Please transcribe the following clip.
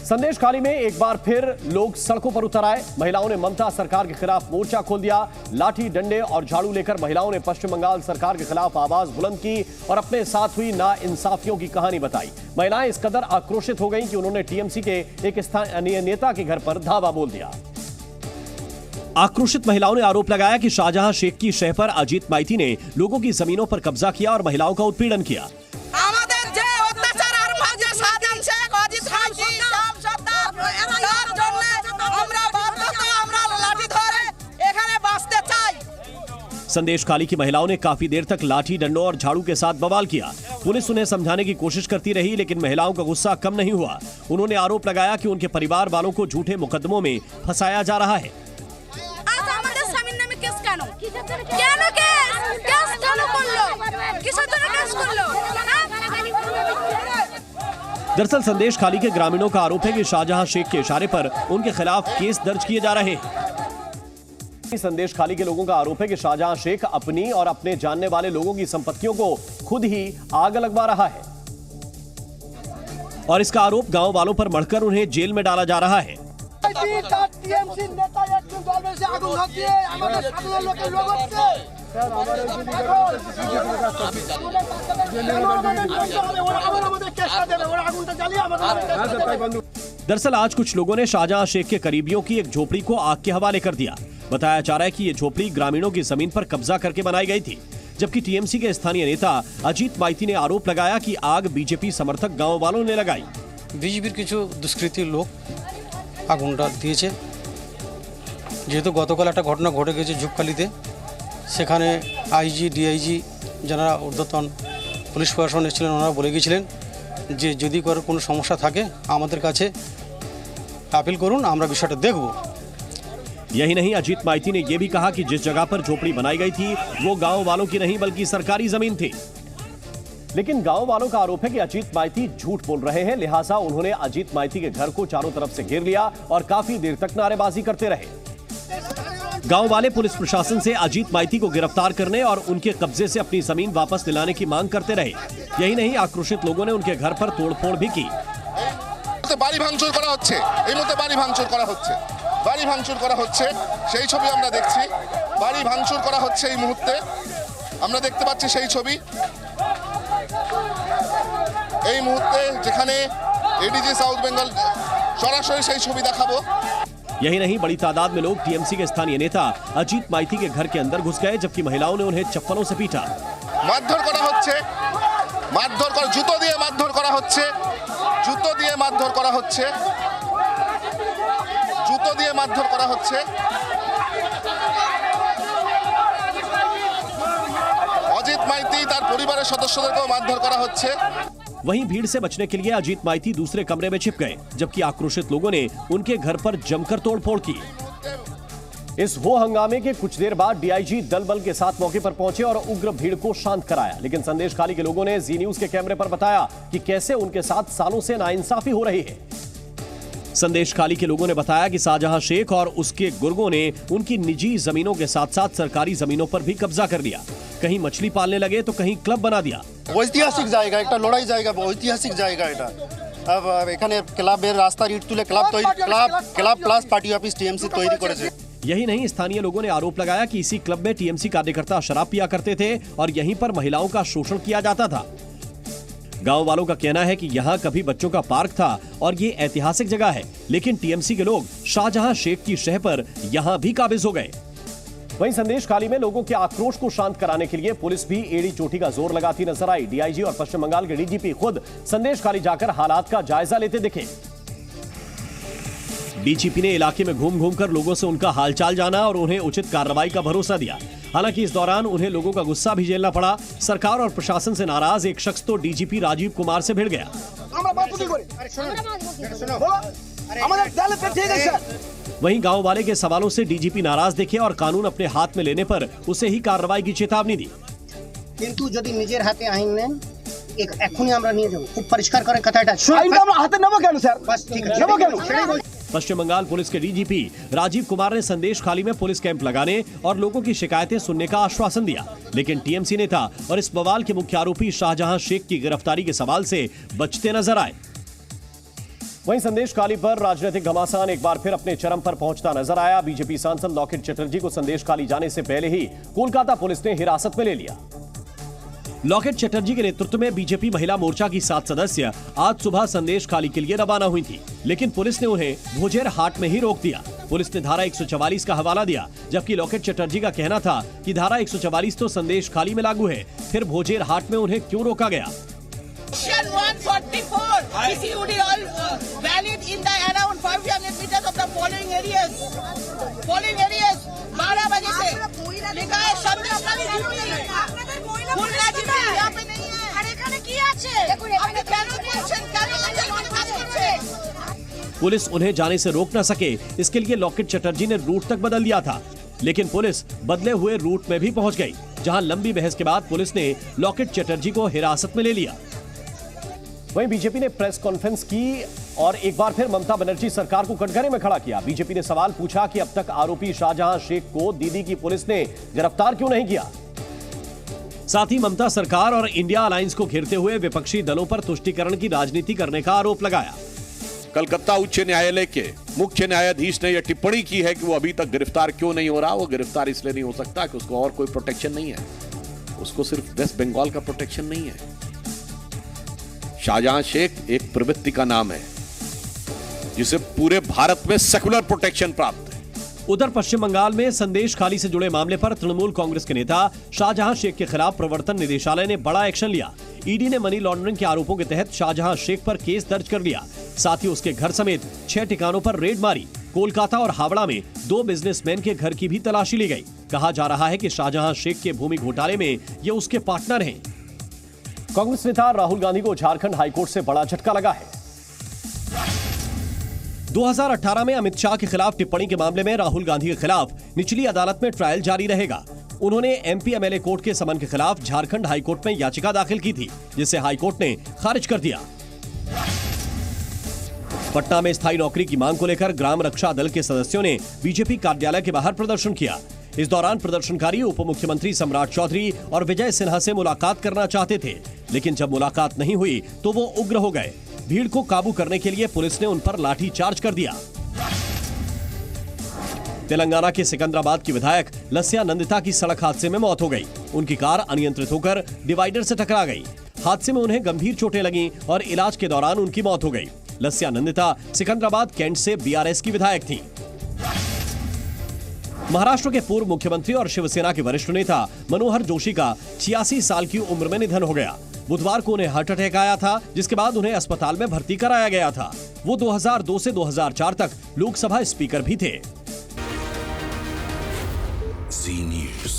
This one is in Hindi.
संदेश खाली में एक बार फिर लोग सड़कों पर उतर आए। महिलाओं ने ममता सरकार के खिलाफ मोर्चा खोल दिया। लाठी डंडे और झाड़ू लेकर महिलाओं ने पश्चिम बंगाल सरकार के खिलाफ आवाज बुलंद की और अपने साथ हुई नाइंसाफियों की कहानी बताई। महिलाएं इस कदर आक्रोशित हो गईं कि उन्होंने टीएमसी के एक स्थानीय नेता के घर पर धावा बोल दिया। आक्रोशित महिलाओं ने आरोप लगाया कि शाहजहां शेख की शह पर अजीत माइती ने लोगों की जमीनों पर कब्जा किया और महिलाओं का उत्पीड़न किया। संदेश खाली की महिलाओं ने काफी देर तक लाठी डंडों और झाड़ू के साथ बवाल किया। पुलिस उन्हें समझाने की कोशिश करती रही, लेकिन महिलाओं का गुस्सा कम नहीं हुआ। उन्होंने आरोप लगाया कि उनके परिवार वालों को झूठे मुकदमों में फंसाया जा रहा है। दरअसल संदेश खाली के ग्रामीणों का आरोप है कि शाहजहां शेख के इशारे पर उनके खिलाफ केस दर्ज किए जा रहे हैं। संदेश खाली के लोगों का आरोप है कि शाहजहां शेख अपनी और अपने जानने वाले लोगों की संपत्तियों को खुद ही आग लगवा रहा है और इसका आरोप गांव वालों पर मढ़कर उन्हें जेल में डाला जा रहा है। दरअसल आज कुछ लोगों ने शाहजहां शेख के करीबियों की एक झोपड़ी को आग के हवाले कर दिया। बताया जा रहा है कि ये झोपड़ी ग्रामीणों की जमीन पर कब्जा करके बनाई गई थी, जबकि टीएमसी के स्थानीय नेता अजीत माइती ने आरोप लगाया कि आग बीजेपी समर्थक गांव वालों ने लगाई। बीजेपीर किछु दुष्कृती लोग आগুনটা দিয়েছে। যেহেতু গতকাল একটা ঘটনা ঘটে গেছে ঝুপখালিতে, সেখানে আইজি ডিআইজি যারা ঊর্ধ্বতন পুলিশ প্রশাসন এসেছিলেন ওনারা বলে গিয়েছিলেন যে যদি কোনো সমস্যা থাকে আমাদের কাছে আপিল করুন, আমরা বিষয়টা দেখব। यही नहीं, अजीत माइती ने यह भी कहा कि जिस जगह पर झोपड़ी बनाई गई थी वो गांव वालों की नहीं बल्कि सरकारी जमीन थी। लेकिन गांव वालों का आरोप है कि अजीत माइती झूठ बोल रहे हैं, लिहाजा उन्होंने अजीत माइती के घर को चारों तरफ से घेर लिया और काफी देर तक नारेबाजी करते रहे। गांव वाले पुलिस प्रशासन से अजीत माइती को गिरफ्तार करने और उनके कब्जे से अपनी जमीन वापस दिलाने की मांग करते रहे। यही नहीं, आक्रोशित लोगों ने उनके घर पर तोड़फोड़ भी की। বাড়ি ভাঙচুর করা হচ্ছে, এই মুহূর্তে বাড়ি ভাঙচুর করা হচ্ছে, বাড়ি ভাঙচুর করা হচ্ছে, সেই ছবি আমরা দেখছি। বাড়ি ভাঙচুর করা হচ্ছে এই মুহূর্তে, আমরা দেখতে পাচ্ছি সেই ছবি। এই মুহূর্তে যেখানে এডিজি সাউথ বেঙ্গল সরাসরি সেই ছবি দেখাবো। यही नहीं, बड़ी तादाद में लोग टीएमसी के स्थानीय नेता अजीत माइती के घर के अंदर घुस गए, जबकि महिलाओं ने उन्हें चप्पलों से पीटा। মারধর করা হচ্ছে, মারধর করা, জুতো দিয়ে মারধর করা হচ্ছে, জুতো দিয়ে মারধর করা হচ্ছে, জুতো দিয়ে মারধর করা হচ্ছে। অজিত মাইতি তার পরিবারের সদস্যদেরকেও মারধর করা হচ্ছে। वहीं भीड़ से बचने के लिए अजीत माइती दूसरे कमरे में छिप गए, जबकि आक्रोशित लोगों ने उनके घर पर जमकर तोड़फोड़ की। इस हो हंगामे के कुछ देर बाद डीआईजी दल बल के साथ मौके पर पहुंचे और उग्र भीड़ को शांत कराया। लेकिन संदेश खाली के लोगों ने जी न्यूज के कैमरे पर बताया कि कैसे उनके साथ सालों से नाइंसाफी हो रही है। संदेश खाली के लोगों ने बताया कि शाहजहां शेख और उसके गुर्गों ने उनकी निजी जमीनों के साथ साथ सरकारी जमीनों पर भी कब्जा कर लिया। कहीं मछली पालने लगे तो कहीं क्लब बना दिया। ঐতিহাসিক জায়গা, একটা লড়াই জায়গা, ঐতিহাসিক জায়গা এটা। এখানে ক্লাবের রাস্তার ইট তুলে club plus party office TMC তৈরি করেছে। यही नहीं, स्थानीय लोगों ने आरोप लगाया कि इसी क्लब में टीएमसी कार्यकर्ता शराब पिया करते थे और यहीं पर महिलाओं का शोषण किया जाता था। गांव वालों का कहना है कि यहाँ कभी बच्चों का पार्क था और ये ऐतिहासिक जगह है, लेकिन टीएमसी के लोग शाहजहां शेख की शह पर यहाँ भी काबिज हो गए। वहीं संदेश खाली में लोगों के आक्रोश को शांत कराने के लिए पुलिस भी एड़ी चोटी का जोर लगाती नजर आई। डीआईजी और पश्चिम बंगाल के डीजीपी खुद संदेश खाली जाकर हालात का जायजा लेते दिखे। डीजीपी ने इलाके में घूम घूम कर लोगों से उनका हालचाल जाना और उन्हें उचित कार्रवाई का भरोसा दिया। हालांकि इस दौरान उन्हें लोगों का गुस्सा भी झेलना पड़ा। सरकार और प्रशासन से नाराज एक शख्स तो डीजीपी राजीव कुमार से भिड़ गया। वहीं गांव वाले के सवालों से डीजीपी नाराज दिखे और कानून अपने हाथ में लेने पर उसे ही कार्रवाई की चेतावनी दी। কিন্তু যদি নিজের হাতে আইন নেন এখনই আমরা নিয়ে যাব। খুব পরিষ্কার করে কথাটা। আইনটা আমরা হাতে নেব কেন স্যার? বাস ঠিক আছে, নেব কেন? पश्चिम बंगाल पुलिस के डीजीपी राजीव कुमार ने संदेश खाली में पुलिस कैंप लगाने और लोगों की शिकायतें सुनने का आश्वासन दिया। लेकिन टीएमसी नेता और इस बवाल के मुख्य आरोपी शाहजहां शेख की गिरफ्तारी के सवाल से बचते नजर आए। वहीं संदेश खाली पर राजनीतिक घमासान एक बार फिर अपने चरम पर पहुंचता नजर आया। बीजेपी सांसद लॉकेट चटर्जी को संदेश खाली जाने से पहले ही कोलकाता पुलिस ने हिरासत में ले लिया। लॉकेट चटर्जी के नेतृत्व में बीजेपी महिला मोर्चा की 7 सदस्य आज सुबह संदेश खाली के लिए रवाना हुई थी, लेकिन पुलिस ने उन्हें भोजेर हाट में ही रोक दिया। पुलिस ने धारा 144 का हवाला दिया, जबकि लॉकेट चटर्जी का कहना था कि धारा 144 तो संदेश खाली में लागू है, फिर भोजेर हाट में उन्हें क्यों रोका गया। Section 144 is all valid in the around 500 meters of the following areas. 12 बजे से लिखा है संदेश खाली खुलना जिम्मे यहाँ पे नहीं है। अरे खाने की আছে আপনি কেন বলছেন কেন আমাদের কাজ করছে। पुलिस उन्हें जाने से रोक न सके, इसके लिए लॉकेट चटर्जी ने रूट तक बदल दिया था, लेकिन पुलिस बदले हुए रूट में भी पहुंच गई, जहां लंबी बहस के बाद पुलिस ने लॉकेट चटर्जी को हिरासत में ले लिया। वहीं बीजेपी ने प्रेस कॉन्फ्रेंस की और एक बार फिर ममता बनर्जी सरकार को कटघरे में खड़ा किया। बीजेपी ने सवाल पूछा कि अब तक आरोपी शाहजहां शेख को दीदी की पुलिस ने गिरफ्तार क्यों नहीं किया। साथ ही ममता सरकार और इंडिया अलायंस को घेरते हुए विपक्षी दलों पर तुष्टीकरण की राजनीति करने का आरोप लगाया। कलकत्ता उच्च न्यायालय के मुख्य न्यायाधीश ने यह टिप्पणी की है कि वो अभी तक गिरफ्तार क्यों नहीं हो रहा। वो गिरफ्तार इसलिए नहीं हो सकता कि उसको और कोई प्रोटेक्शन नहीं है, उसको सिर्फ वेस्ट बंगाल का प्रोटेक्शन नहीं है। शाहजहां शेख एक प्रवृत्ति का नाम है जिसे पूरे भारत में सेकुलर प्रोटेक्शन प्राप्त है। उधर पश्चिम बंगाल में संदेश खाली से जुड़े मामले पर तृणमूल कांग्रेस के नेता शाहजहां शेख के खिलाफ प्रवर्तन निदेशालय ने बड़ा एक्शन लिया। ईडी ने मनी लॉन्ड्रिंग के आरोपों के तहत शाहजहां शेख पर केस दर्ज कर लिया। साथ ही उसके घर समेत 6 ठिकानों पर रेड मारी। कोलकाता और हावड़ा में 2 बिजनेसमैन के घर की भी तलाशी ली गई। कहा जा रहा है कि शाहजहां शेख के भूमि घोटाले में ये उसके पार्टनर हैं। कांग्रेस नेता राहुल गांधी को झारखंड हाईकोर्ट से बड़ा झटका लगा है। 2018 में अमित शाह के खिलाफ टिप्पणी के मामले में राहुल गांधी के खिलाफ निचली अदालत में ट्रायल जारी रहेगा। उन्होंने एमपी एमएलए कोर्ट के समन के खिलाफ झारखंड हाईकोर्ट में याचिका दाखिल की थी, जिसे हाईकोर्ट ने खारिज कर दिया। पटना में स्थायी नौकरी की मांग को लेकर ग्राम रक्षा दल के सदस्यों ने बीजेपी कार्यालय के बाहर प्रदर्शन किया। इस दौरान प्रदर्शनकारी उप मुख्यमंत्री सम्राट चौधरी और विजय सिन्हा से मुलाकात करना चाहते थे, लेकिन जब मुलाकात नहीं हुई तो वो उग्र हो गए। भीड़ को काबू करने के लिए पुलिस ने उन पर लाठीचार्ज कर दिया। तेलंगाना के सिकंदराबाद की विधायक लस्या नंदिता की सड़क हादसे में मौत हो गई। उनकी कार अनियंत्रित होकर डिवाइडर से टकरा गई। हादसे में उन्हें गंभीर चोटें लगीं और इलाज के दौरान उनकी मौत हो गई। लस्या नंदिता सिकंदराबाद कैंट से बीआरएस की विधायक थी। महाराष्ट्र के पूर्व मुख्यमंत्री और शिवसेना के वरिष्ठ नेता मनोहर जोशी का 86 साल की उम्र में निधन हो गया। बुधवार को उन्हें हार्ट अटैक आया था, जिसके बाद उन्हें अस्पताल में भर्ती कराया गया था। वो 2002 से 2004 तक लोकसभा स्पीकर भी थे। जी न्यूज़।